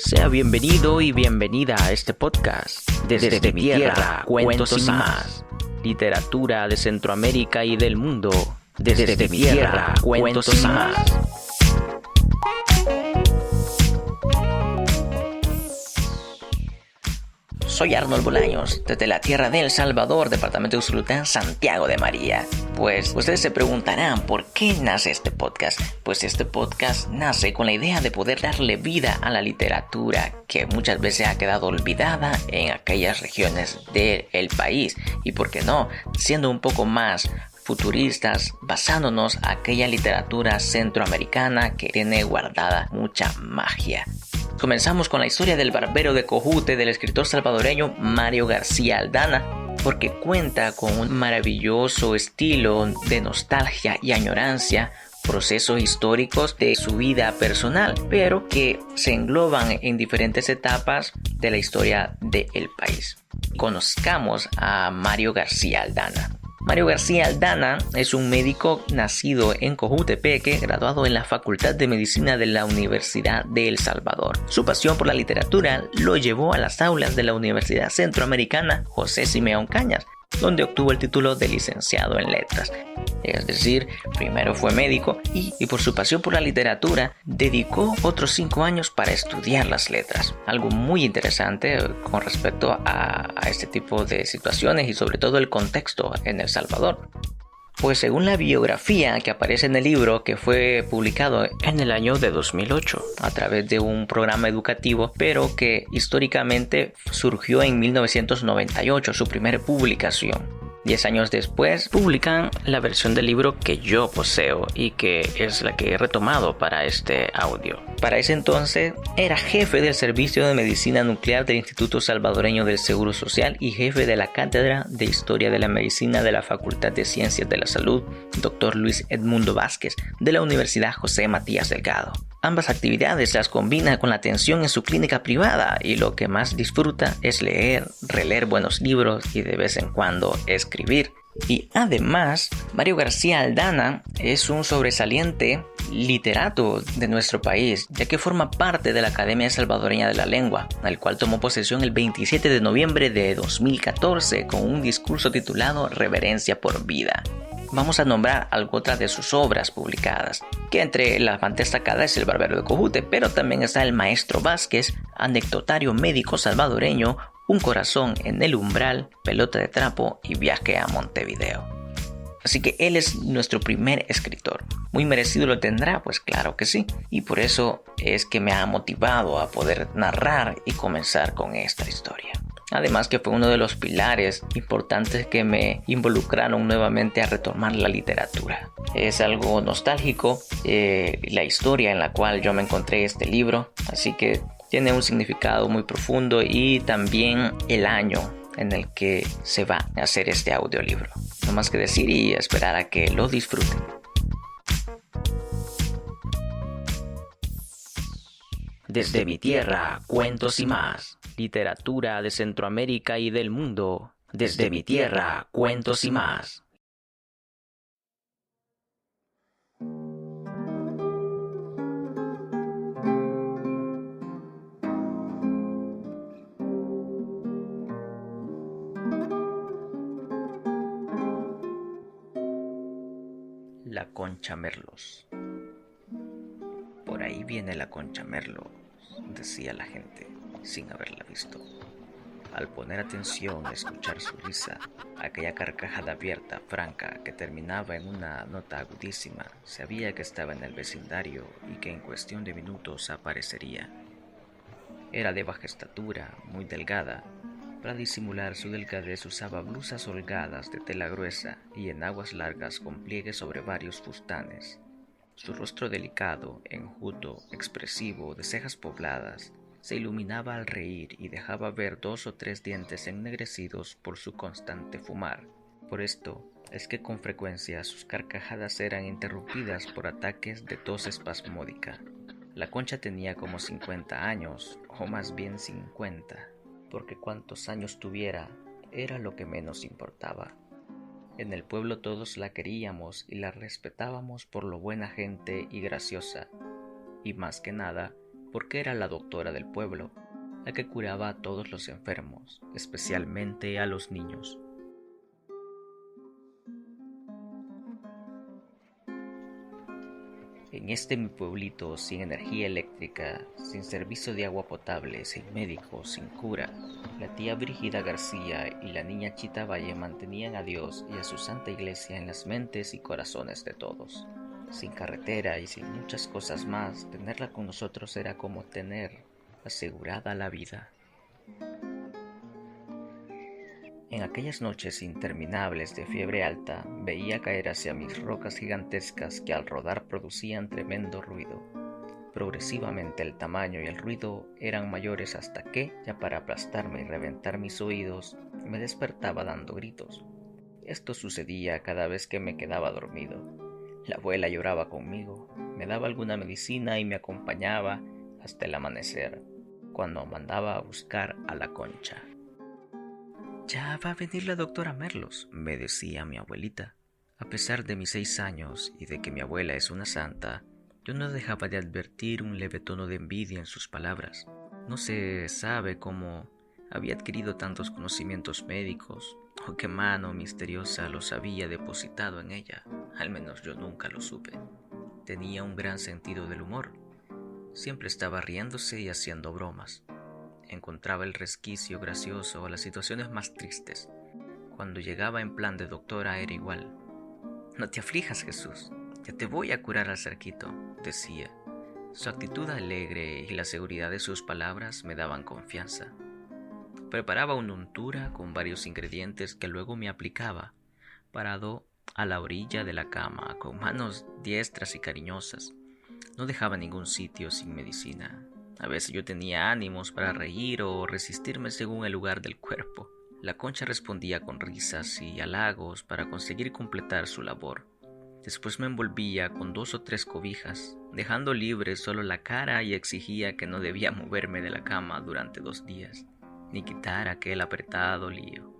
Sea bienvenido y bienvenida a este podcast. Desde mi tierra, cuentos y más. Literatura de Centroamérica y del mundo. Desde mi tierra, cuentos y más. Soy Arnold Bolaños, desde la tierra de El Salvador, departamento de Usulután, Santiago de María. Pues ustedes se preguntarán, ¿por qué nace este podcast? Pues este podcast nace con la idea de poder darle vida a la literatura que muchas veces ha quedado olvidada en aquellas regiones del país. Y por qué no, siendo un poco más futuristas, basándonos en aquella literatura centroamericana que tiene guardada mucha magia. Comenzamos con la historia del barbero de Cojute del escritor salvadoreño Mario García Aldana, porque cuenta con un maravilloso estilo de nostalgia y añorancia, procesos históricos de su vida personal, pero que se engloban en diferentes etapas de la historia del país. Conozcamos a Mario García Aldana. Mario García Aldana es un médico nacido en Cojutepeque, graduado en la Facultad de Medicina de la Universidad de El Salvador. Su pasión por la literatura lo llevó a las aulas de la Universidad Centroamericana José Simeón Cañas, donde obtuvo el título de licenciado en letras. Es decir, primero fue médico y por su pasión por la literatura dedicó otros 5 años para estudiar las letras. Algo muy interesante con respecto a este tipo de situaciones y sobre todo el contexto en El Salvador. Pues según la biografía que aparece en el libro, que fue publicado en el año de 2008 a través de un programa educativo, pero que históricamente surgió en 1998, su primera publicación. 10 años después publican la versión del libro que yo poseo y que es la que he retomado para este audio. Para ese entonces era jefe del Servicio de Medicina Nuclear del Instituto Salvadoreño del Seguro Social y jefe de la Cátedra de Historia de la Medicina de la Facultad de Ciencias de la Salud, Dr. Luis Edmundo Vázquez, de la Universidad José Matías Delgado. Ambas actividades las combina con la atención en su clínica privada y lo que más disfruta es leer, releer buenos libros y de vez en cuando escribir. Y además, Mario García Aldana es un sobresaliente literato de nuestro país, ya que forma parte de la Academia Salvadoreña de la Lengua, al cual tomó posesión el 27 de noviembre de 2014 con un discurso titulado Reverencia por Vida. Vamos a nombrar algunas de sus obras publicadas, que entre las más destacadas es El barbero de Cojute, pero también está El maestro Vázquez, Anecdotario médico salvadoreño, Un corazón en el umbral, Pelota de trapo y Viaje a Montevideo. Así que él es nuestro primer escritor. ¿Muy merecido lo tendrá? Pues claro que sí. Y por eso es que me ha motivado a poder narrar y comenzar con esta historia. Además que fue uno de los pilares importantes que me involucraron nuevamente a retomar la literatura. Es algo nostálgico la historia en la cual yo me encontré este libro, así que tiene un significado muy profundo y también el año en el que se va a hacer este audiolibro. No más que decir y esperar a que lo disfruten. Desde mi tierra, cuentos y más. Literatura de Centroamérica y del mundo. Desde mi tierra, cuentos y más. La Concha Merlos. Por ahí viene la Concha Merlos, decía la gente, sin haberla visto. Al poner atención a escuchar su risa, aquella carcajada abierta, franca, que terminaba en una nota agudísima, sabía que estaba en el vecindario y que en cuestión de minutos aparecería. Era de baja estatura, muy delgada. Para disimular su delgadez usaba blusas holgadas de tela gruesa y enaguas largas con pliegues sobre varios fustanes. Su rostro delicado, enjuto, expresivo, de cejas pobladas, se iluminaba al reír y dejaba ver 2 o 3 dientes ennegrecidos por su constante fumar. Por esto es que con frecuencia sus carcajadas eran interrumpidas por ataques de tos espasmódica. La Concha tenía como 50 años, o más bien 50, porque cuantos años tuviera era lo que menos importaba. En el pueblo todos la queríamos y la respetábamos por lo buena gente y graciosa, y más que nada porque era la doctora del pueblo, la que curaba a todos los enfermos, especialmente a los niños. En este mi pueblito, sin energía eléctrica, sin servicio de agua potable, sin médicos, sin cura, la tía Brígida García y la niña Chita Valle mantenían a Dios y a su santa iglesia en las mentes y corazones de todos. Sin carretera y sin muchas cosas más, tenerla con nosotros era como tener asegurada la vida. En aquellas noches interminables de fiebre alta, veía caer hacia mis rocas gigantescas que al rodar producían tremendo ruido. Progresivamente el tamaño y el ruido eran mayores hasta que, ya para aplastarme y reventar mis oídos, me despertaba dando gritos. Esto sucedía cada vez que me quedaba dormido. La abuela lloraba conmigo, me daba alguna medicina y me acompañaba hasta el amanecer, cuando mandaba a buscar a la Concha. «Ya va a venir la doctora Merlos», me decía mi abuelita. A pesar de mis 6 años y de que mi abuela es una santa, yo no dejaba de advertir un leve tono de envidia en sus palabras. No se sabe cómo había adquirido tantos conocimientos médicos o qué mano misteriosa los había depositado en ella. Al menos yo nunca lo supe. Tenía un gran sentido del humor. Siempre estaba riéndose y haciendo bromas. Encontraba el resquicio gracioso a las situaciones más tristes. Cuando llegaba en plan de doctora era igual. «No te aflijas, Jesús, ya te voy a curar al cerquito», decía. Su actitud alegre y la seguridad de sus palabras me daban confianza. Preparaba una untura con varios ingredientes que luego me aplicaba, parado a la orilla de la cama, con manos diestras y cariñosas. No dejaba ningún sitio sin medicina. A veces yo tenía ánimos para reír o resistirme según el lugar del cuerpo. La Concha respondía con risas y halagos para conseguir completar su labor. Después me envolvía con 2 o 3 cobijas, dejando libre solo la cara, y exigía que no debía moverme de la cama durante 2 días, ni quitar aquel apretado lío.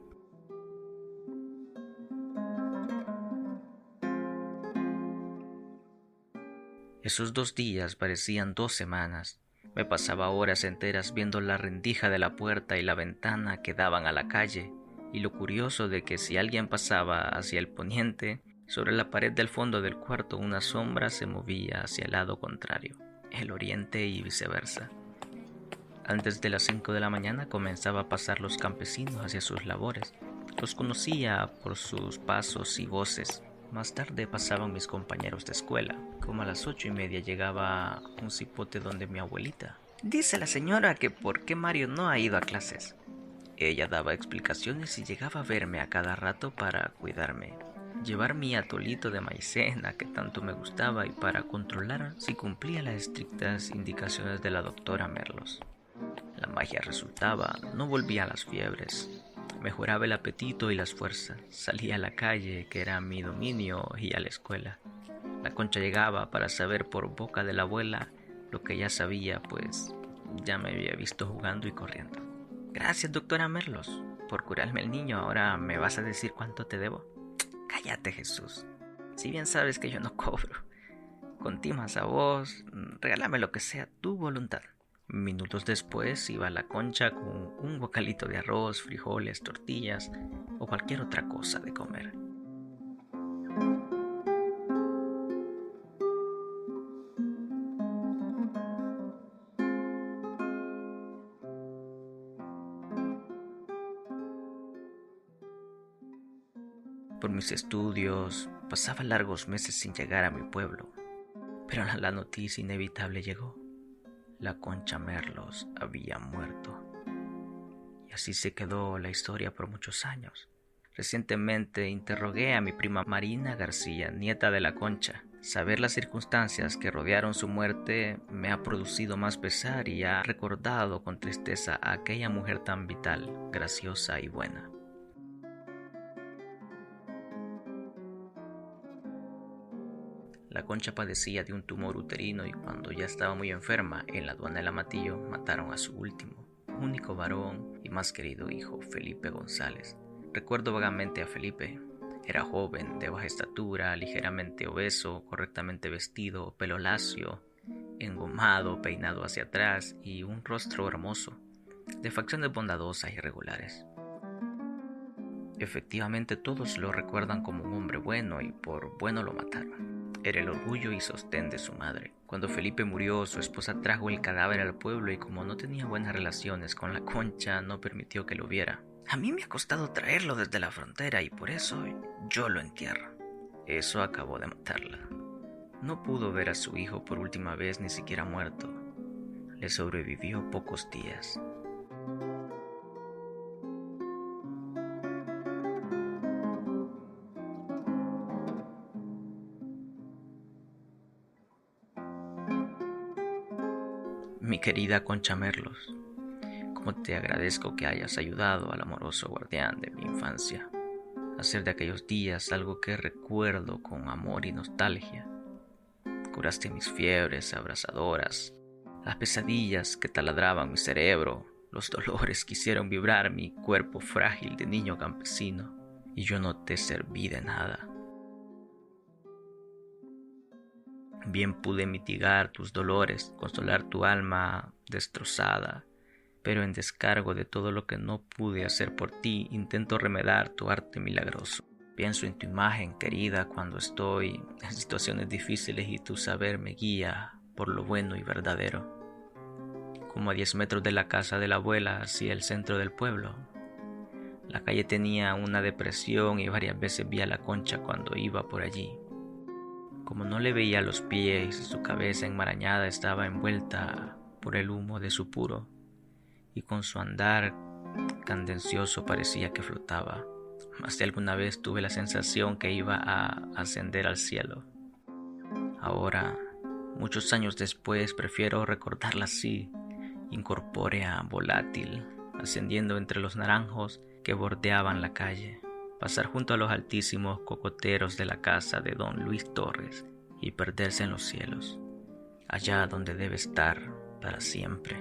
Esos 2 días parecían 2 semanas. Me pasaba horas enteras viendo la rendija de la puerta y la ventana que daban a la calle, y lo curioso de que si alguien pasaba hacia el poniente, sobre la pared del fondo del cuarto una sombra se movía hacia el lado contrario, el oriente y viceversa. Antes de las 5 de la mañana comenzaba a pasar los campesinos hacia sus labores. Los conocía por sus pasos y voces. Más tarde pasaban mis compañeros de escuela. Como a las 8:30 llegaba un cipote donde mi abuelita. «Dice la señora que por qué Mario no ha ido a clases». Ella daba explicaciones y llegaba a verme a cada rato para cuidarme, llevar mi atolito de maicena que tanto me gustaba y para controlar si cumplía las estrictas indicaciones de la doctora Merlos. La magia resultaba, no volvía a las fiebres. Mejoraba el apetito y las fuerzas. Salía a la calle, que era mi dominio, y a la escuela. La Concha llegaba para saber por boca de la abuela lo que ya sabía, pues ya me había visto jugando y corriendo. «Gracias, doctora Merlos, por curarme el niño. Ahora me vas a decir cuánto te debo». «Cállate, Jesús. Si bien sabes que yo no cobro. Contimas a vos, regálame lo que sea tu voluntad». Minutos después iba la Concha con un bocalito de arroz, frijoles, tortillas o cualquier otra cosa de comer. Por mis estudios, pasaba largos meses sin llegar a mi pueblo, pero la noticia inevitable llegó. La Concha Merlos había muerto. Y así se quedó la historia por muchos años. Recientemente interrogué a mi prima Marina García, nieta de la Concha. Saber las circunstancias que rodearon su muerte me ha producido más pesar y ha recordado con tristeza a aquella mujer tan vital, graciosa y buena. La Concha padecía de un tumor uterino y cuando ya estaba muy enferma, en la aduana del Amatillo mataron a su único varón y más querido hijo, Felipe González. Recuerdo vagamente a Felipe. Era joven, de baja estatura, ligeramente obeso, correctamente vestido, pelo lacio engomado, peinado hacia atrás y un rostro hermoso, de facciones bondadosas y regulares. Efectivamente, todos lo recuerdan como un hombre bueno y por bueno lo mataron. Era el orgullo y sostén de su madre. Cuando Felipe murió, su esposa trajo el cadáver al pueblo y como no tenía buenas relaciones con la Concha, no permitió que lo viera. A mí me ha costado traerlo desde la frontera y por eso yo lo entierro. Eso acabó de matarla. No pudo ver a su hijo por última vez ni siquiera muerto. Le sobrevivió pocos días. Mi querida Concha Merlos, cómo te agradezco que hayas ayudado al amoroso guardián de mi infancia a hacer de aquellos días algo que recuerdo con amor y nostalgia. Curaste mis fiebres abrasadoras, las pesadillas que taladraban mi cerebro, los dolores que hicieron vibrar mi cuerpo frágil de niño campesino, y yo no te serví de nada. Bien pude mitigar tus dolores, consolar tu alma destrozada, pero en descargo de todo lo que no pude hacer por ti, intento remediar tu arte milagroso. Pienso en tu imagen querida cuando estoy en situaciones difíciles y tu saber me guía por lo bueno y verdadero. Como a 10 metros de la casa de la abuela hacia el centro del pueblo. La calle tenía una depresión y varias veces vi a la Concha cuando iba por allí. Como no le veía los pies y su cabeza enmarañada estaba envuelta por el humo de su puro, y con su andar cadencioso parecía que flotaba. Más de alguna vez tuve la sensación que iba a ascender al cielo. Ahora, muchos años después, prefiero recordarla así, incorpórea, volátil, ascendiendo entre los naranjos que bordeaban la calle. Pasar junto a los altísimos cocoteros de la casa de don Luis Torres y perderse en los cielos, allá donde debe estar para siempre.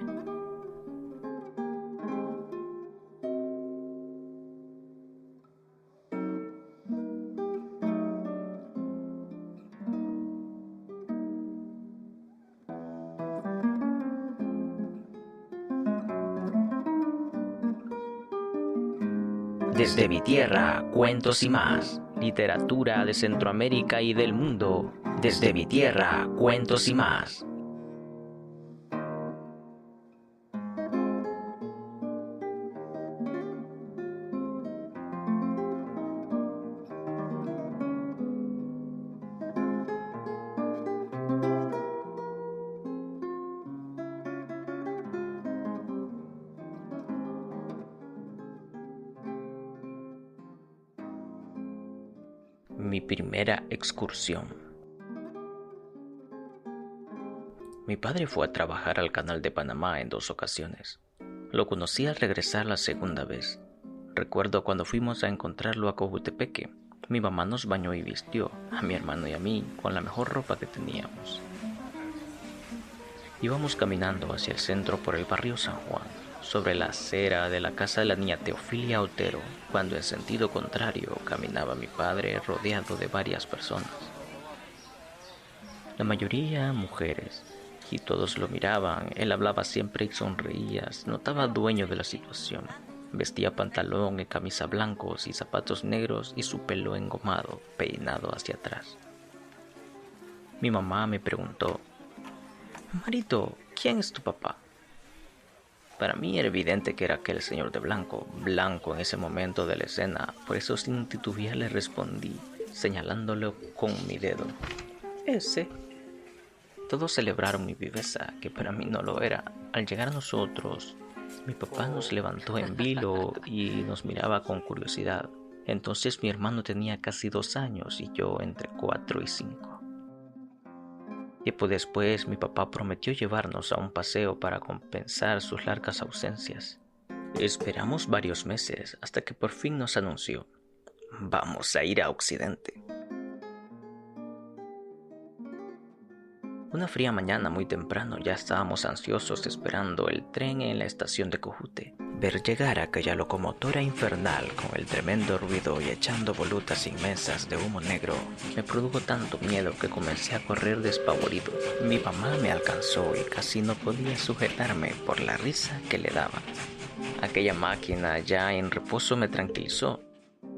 Desde mi tierra, cuentos y más. Literatura de Centroamérica y del mundo. Desde mi tierra, cuentos y más. Mi primera excursión. Mi padre fue a trabajar al Canal de Panamá en 2 ocasiones. Lo conocí al regresar la segunda vez. Recuerdo cuando fuimos a encontrarlo a Cojutepeque. Mi mamá nos bañó y vistió, a mi hermano y a mí, con la mejor ropa que teníamos. Íbamos caminando hacia el centro por el barrio San Juan, sobre la acera de la casa de la niña Teofilia Otero, cuando en sentido contrario caminaba mi padre rodeado de varias personas. La mayoría mujeres, y todos lo miraban. Él hablaba siempre y sonreía, se notaba dueño de la situación. Vestía pantalón y camisa blancos y zapatos negros y su pelo engomado, peinado hacia atrás. Mi mamá me preguntó: «Marito, ¿quién es tu papá?». Para mí era evidente que era aquel señor de blanco en ese momento de la escena, por eso sin titubear le respondí, señalándolo con mi dedo: «Ese». Todos celebraron mi viveza, que para mí no lo era. Al llegar a nosotros, mi papá nos levantó en vilo y nos miraba con curiosidad. Entonces mi hermano tenía casi 2 años y yo entre 4 y 5. Tiempo después, mi papá prometió llevarnos a un paseo para compensar sus largas ausencias. Esperamos varios meses hasta que por fin nos anunció: «Vamos a ir a Occidente». Una fría mañana muy temprano ya estábamos ansiosos esperando el tren en la estación de Cojute. Ver llegar aquella locomotora infernal con el tremendo ruido y echando volutas inmensas de humo negro me produjo tanto miedo que comencé a correr despavorido. Mi mamá me alcanzó y casi no podía sujetarme por la risa que le daba. Aquella máquina ya en reposo me tranquilizó.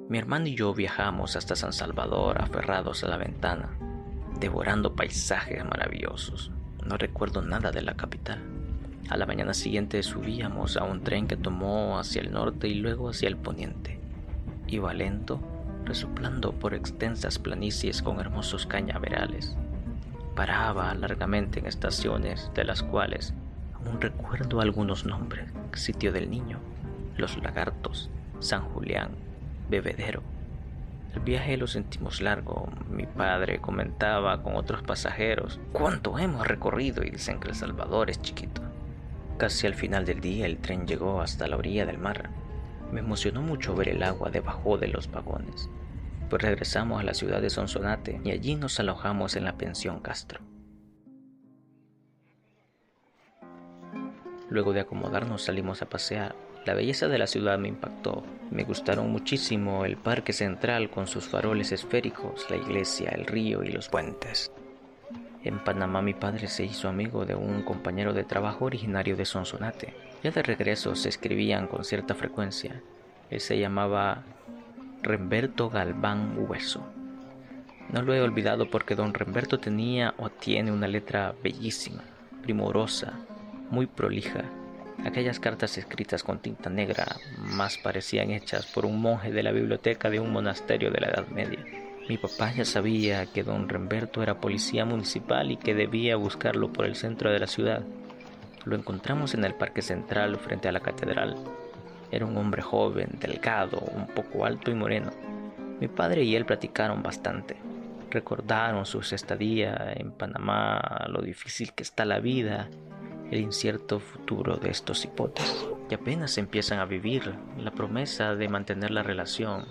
Mi hermano y yo viajamos hasta San Salvador aferrados a la ventana, devorando paisajes maravillosos. No recuerdo nada de la capital. A la mañana siguiente subíamos a un tren que tomó hacia el norte y luego hacia el poniente. Iba lento, resoplando por extensas planicies con hermosos cañaverales. Paraba largamente en estaciones de las cuales aún recuerdo algunos nombres: Sitio del Niño, Los Lagartos, San Julián, Bebedero. El viaje lo sentimos largo. Mi padre comentaba con otros pasajeros: ¿cuánto hemos recorrido? Y dicen que El Salvador es chiquito. Casi al final del día el tren llegó hasta la orilla del mar. Me emocionó mucho ver el agua debajo de los vagones. Pues regresamos a la ciudad de Sonsonate y allí nos alojamos en la pensión Castro. Luego de acomodarnos salimos a pasear. La belleza de la ciudad me impactó. Me gustaron muchísimo el parque central con sus faroles esféricos, la iglesia, el río y los puentes. En Panamá mi padre se hizo amigo de un compañero de trabajo originario de Sonsonate. Ya de regreso se escribían con cierta frecuencia. Él se llamaba Remberto Galván Hueso. No lo he olvidado porque don Remberto tenía o tiene una letra bellísima, primorosa, muy prolija. Aquellas cartas escritas con tinta negra más parecían hechas por un monje de la biblioteca de un monasterio de la Edad Media. Mi papá ya sabía que don Remberto era policía municipal y que debía buscarlo por el centro de la ciudad. Lo encontramos en el parque central frente a la catedral. Era un hombre joven, delgado, un poco alto y moreno. Mi padre y él platicaron bastante. Recordaron sus estadías en Panamá, lo difícil que está la vida, el incierto futuro de estos hipotes, que apenas empiezan a vivir, la promesa de mantener la relación.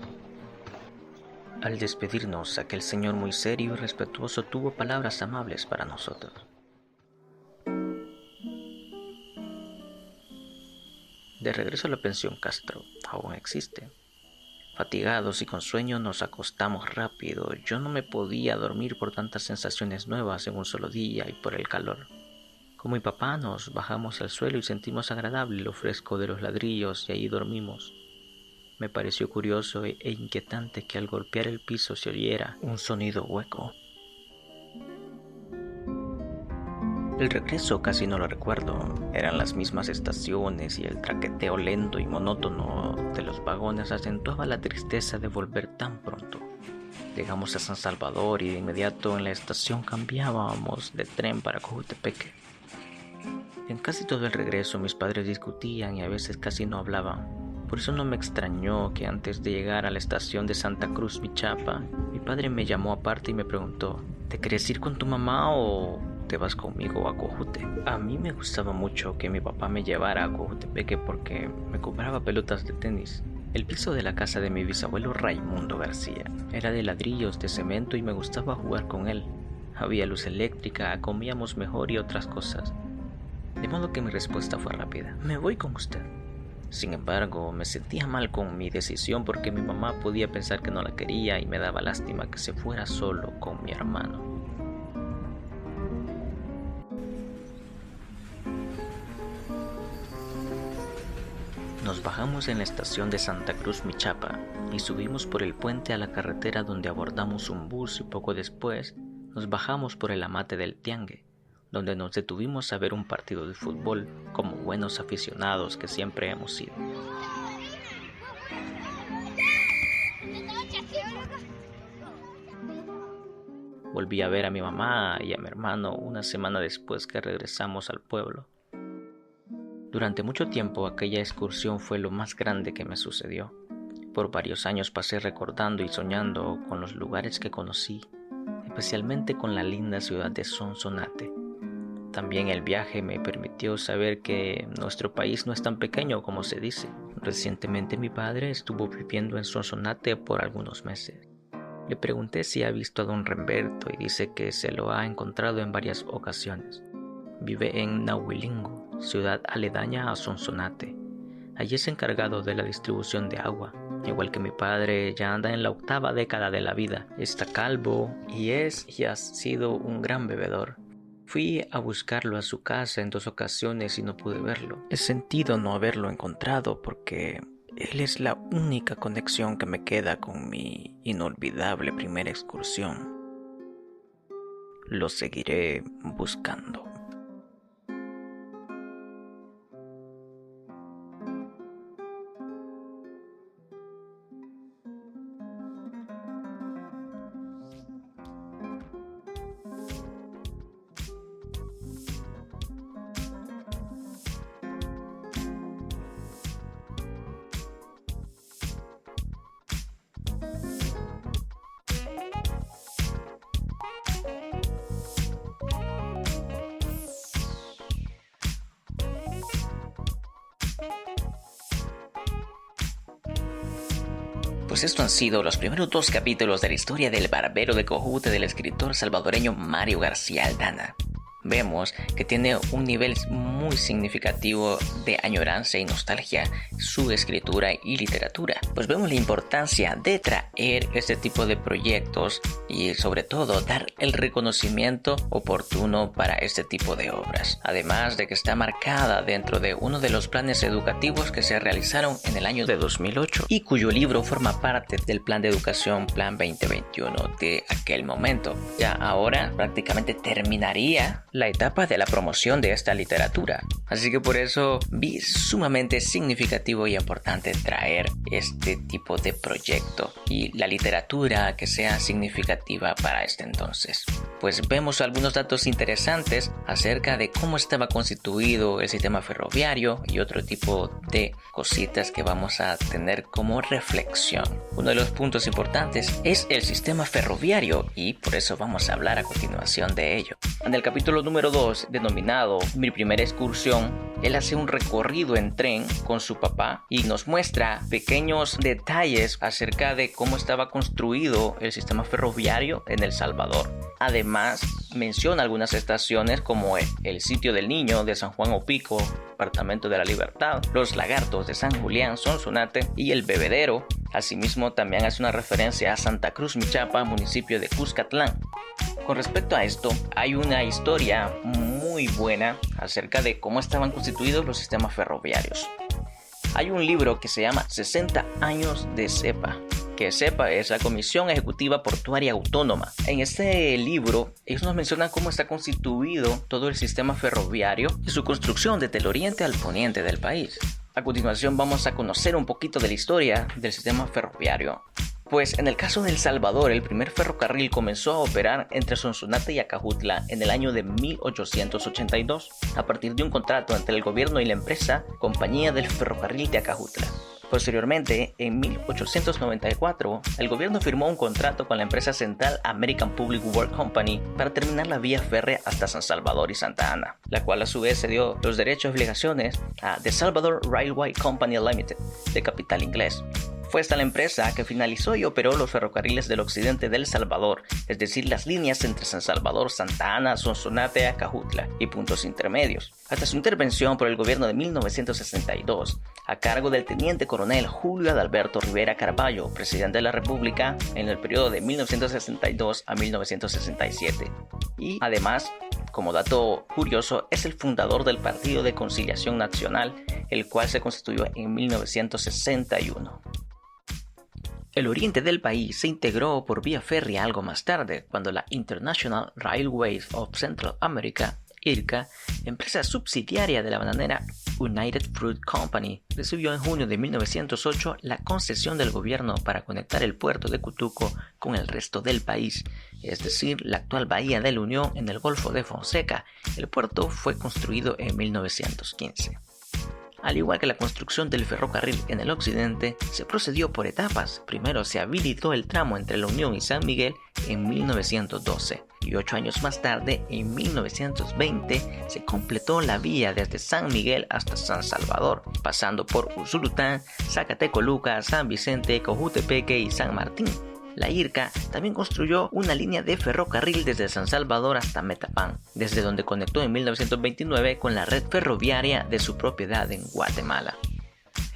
Al despedirnos, aquel señor muy serio y respetuoso tuvo palabras amables para nosotros. De regreso a la pensión Castro, aún existe. Fatigados y con sueño nos acostamos rápido. Yo no me podía dormir por tantas sensaciones nuevas en un solo día y por el calor. Con mi papá nos bajamos al suelo y sentimos agradable lo fresco de los ladrillos y ahí dormimos. Me pareció curioso e inquietante que al golpear el piso se oyera un sonido hueco. El regreso casi no lo recuerdo. Eran las mismas estaciones y el traqueteo lento y monótono de los vagones acentuaba la tristeza de volver tan pronto. Llegamos a San Salvador y de inmediato en la estación cambiábamos de tren para Cojutepeque. En casi todo el regreso mis padres discutían y a veces casi no hablaban. Por eso no me extrañó que antes de llegar a la estación de Santa Cruz Michapa, mi padre me llamó aparte y me preguntó: ¿te quieres ir con tu mamá o te vas conmigo a Cojute? A mí me gustaba mucho que mi papá me llevara a Cojutepeque porque me compraba pelotas de tenis. El piso de la casa de mi bisabuelo Raimundo García era de ladrillos de cemento y me gustaba jugar con él. Había luz eléctrica, comíamos mejor y otras cosas. De modo que mi respuesta fue rápida: me voy con usted. Sin embargo, me sentía mal con mi decisión porque mi mamá podía pensar que no la quería y me daba lástima que se fuera solo con mi hermano. Nos bajamos en la estación de Santa Cruz Michapa y subimos por el puente a la carretera donde abordamos un bus y poco después nos bajamos por el amate del Tiangue, donde nos detuvimos a ver un partido de fútbol como buenos aficionados que siempre hemos sido. Volví a ver a mi mamá y a mi hermano una semana después que regresamos al pueblo. Durante mucho tiempo aquella excursión fue lo más grande que me sucedió. Por varios años pasé recordando y soñando con los lugares que conocí, especialmente con la linda ciudad de Sonsonate. También el viaje me permitió saber que nuestro país no es tan pequeño como se dice. Recientemente mi padre estuvo viviendo en Sonsonate por algunos meses. Le pregunté si ha visto a don Remberto y dice que se lo ha encontrado en varias ocasiones. Vive en Nahuilingo, ciudad aledaña a Sonsonate. Allí es encargado de la distribución de agua. Igual que mi padre, ya anda en la 8ª década de la vida. Está calvo y ha sido un gran bebedor. Fui a buscarlo a su casa en 2 ocasiones y no pude verlo. He sentido no haberlo encontrado porque él es la única conexión que me queda con mi inolvidable primera excursión. Lo seguiré buscando. Pues estos han sido los primeros 2 capítulos de la historia del barbero de Cojute del escritor salvadoreño Mario García Aldana. Vemos que tiene un nivel muy significativo de añoranza y nostalgia su escritura y literatura. Pues vemos la importancia de traer este tipo de proyectos y sobre todo dar el reconocimiento oportuno para este tipo de obras. Además de que está marcada dentro de uno de los planes educativos que se realizaron en el año de 2008 y cuyo libro forma parte del plan de educación Plan 2021 de aquel momento. Ya ahora prácticamente terminaría la etapa de la promoción de esta literatura. Así que por eso vi sumamente significativo y importante traer este tipo de proyecto y la literatura que sea significativa para este entonces. Pues vemos algunos datos interesantes acerca de cómo estaba constituido el sistema ferroviario y otro tipo de cositas que vamos a tener como reflexión. Uno de los puntos importantes es el sistema ferroviario y por eso vamos a hablar a continuación de ello. En el capítulo número 2, denominado Mi primera excursión, él hace un recorrido en tren con su papá y nos muestra pequeños detalles acerca de cómo estaba construido el sistema ferroviario en El Salvador. Además, menciona algunas estaciones como el Sitio del Niño de San Juan Opico, Departamento de la Libertad, Los Lagartos de San Julián, Sonsonate y El Bebedero. Asimismo, también hace una referencia a Santa Cruz, Michapa, municipio de Cuscatlán. Con respecto a esto, hay una historia muy buena acerca de cómo estaban constituidos los sistemas ferroviarios. Hay un libro que se llama 60 años de CEPA, que CEPA es la Comisión Ejecutiva Portuaria Autónoma. En este libro, ellos nos mencionan cómo está constituido todo el sistema ferroviario y su construcción desde el oriente al poniente del país. A continuación vamos a conocer un poquito de la historia del sistema ferroviario. Pues en el caso de El Salvador, el primer ferrocarril comenzó a operar entre Sonsonate y Acajutla en el año de 1882, a partir de un contrato entre el gobierno y la empresa Compañía del Ferrocarril de Acajutla. Posteriormente, en 1894, el gobierno firmó un contrato con la empresa Central American Public Works Company para terminar la vía férrea hasta San Salvador y Santa Ana, la cual a su vez cedió los derechos y obligaciones a The Salvador Railway Company Limited, de capital inglés. Fue esta la empresa que finalizó y operó los ferrocarriles del occidente de El Salvador, es decir, las líneas entre San Salvador, Santa Ana, Sonsonate, Acajutla y puntos intermedios, hasta su intervención por el gobierno de 1962, a cargo del teniente coronel Julio Adalberto Rivera Carballo, presidente de la República, en el periodo de 1962 a 1967. Y además, como dato curioso, es el fundador del Partido de Conciliación Nacional, el cual se constituyó en 1961. El oriente del país se integró por vía férrea algo más tarde, cuando la International Railways of Central America, IRCA, empresa subsidiaria de la bananera United Fruit Company, recibió en junio de 1908 la concesión del gobierno para conectar el puerto de Cutuco con el resto del país, es decir, la actual Bahía de la Unión en el Golfo de Fonseca. El puerto fue construido en 1915. Al igual que la construcción del ferrocarril en el occidente, se procedió por etapas. Primero se habilitó el tramo entre La Unión y San Miguel en 1912 y 8 años más tarde, en 1920, se completó la vía desde San Miguel hasta San Salvador, pasando por Usulután, Zacatecoluca, San Vicente, Cojutepeque y San Martín. La IRCA también construyó una línea de ferrocarril desde San Salvador hasta Metapán, desde donde conectó en 1929 con la red ferroviaria de su propiedad en Guatemala.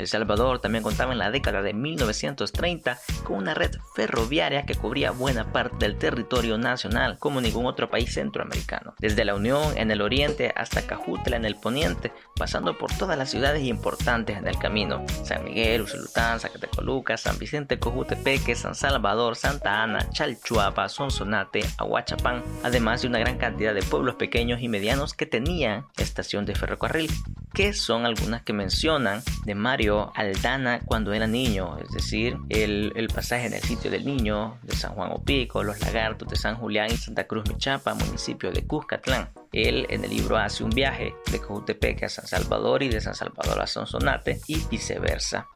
El Salvador también contaba en la década de 1930 con una red ferroviaria que cubría buena parte del territorio nacional como ningún otro país centroamericano. Desde La Unión en el oriente hasta Cajutla en el poniente, pasando por todas las ciudades importantes en el camino: San Miguel, Usulután, Zacatecoluca, San Vicente, Cojutepeque, San Salvador, Santa Ana, Chalchuapa, Sonsonate, Ahuachapán, además de una gran cantidad de pueblos pequeños y medianos que tenían estación de ferrocarril, que son algunas que mencionan de Mario Aldana cuando era niño, es decir, el pasaje en el sitio del Niño, de San Juan Opico, Los Lagartos de San Julián y Santa Cruz Michapa, municipio de Cuscatlán. Él en el libro hace un viaje de Cojutepeque a San Salvador y de San Salvador a Sonsonate y viceversa.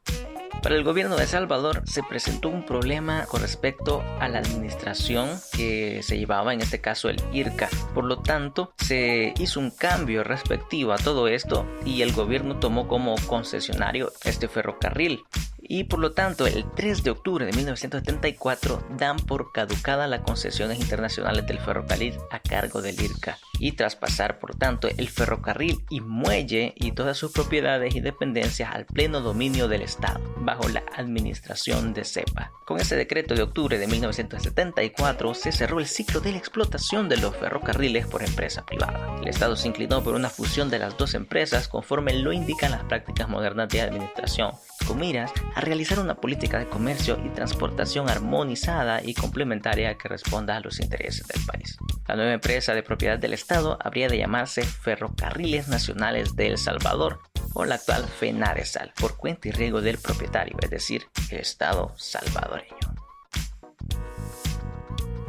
Para el gobierno de El Salvador se presentó un problema con respecto a la administración que se llevaba, en este caso el IRCA. Por lo tanto, se hizo un cambio respectivo a todo esto y el gobierno tomó como concesionario este ferrocarril. Y por lo tanto, el 3 de octubre de 1974 dan por caducada las concesiones internacionales del ferrocarril a cargo del IRCA y traspasar, por tanto, el ferrocarril y muelle y todas sus propiedades y dependencias al pleno dominio del Estado, bajo la administración de CEPA. Con ese decreto de octubre de 1974 se cerró el ciclo de la explotación de los ferrocarriles por empresa privada. El Estado se inclinó por una fusión de las dos empresas conforme lo indican las prácticas modernas de administración, con miras a realizar una política de comercio y transportación armonizada y complementaria que responda a los intereses del país. La nueva empresa de propiedad del Estado habría de llamarse Ferrocarriles Nacionales de El Salvador, o la actual FENADESAL, por cuenta y riesgo del propietario, es decir, el Estado salvadoreño.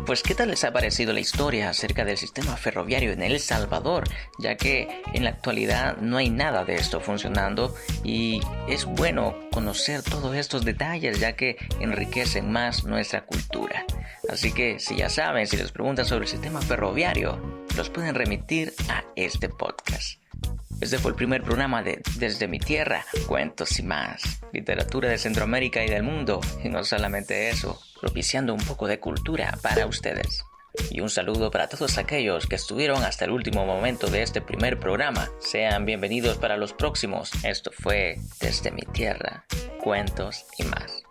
Pues, ¿qué tal les ha parecido la historia acerca del sistema ferroviario en El Salvador? Ya que en la actualidad no hay nada de esto funcionando y es bueno conocer todos estos detalles, ya que enriquecen más nuestra cultura. Así que, si ya saben, si les preguntan sobre el sistema ferroviario, los pueden remitir a este podcast. Este fue el primer programa de Desde mi Tierra, cuentos y más, literatura de Centroamérica y del mundo, y no solamente eso, propiciando un poco de cultura para ustedes. Y un saludo para todos aquellos que estuvieron hasta el último momento de este primer programa. Sean bienvenidos para los próximos. Esto fue Desde mi Tierra, cuentos y más.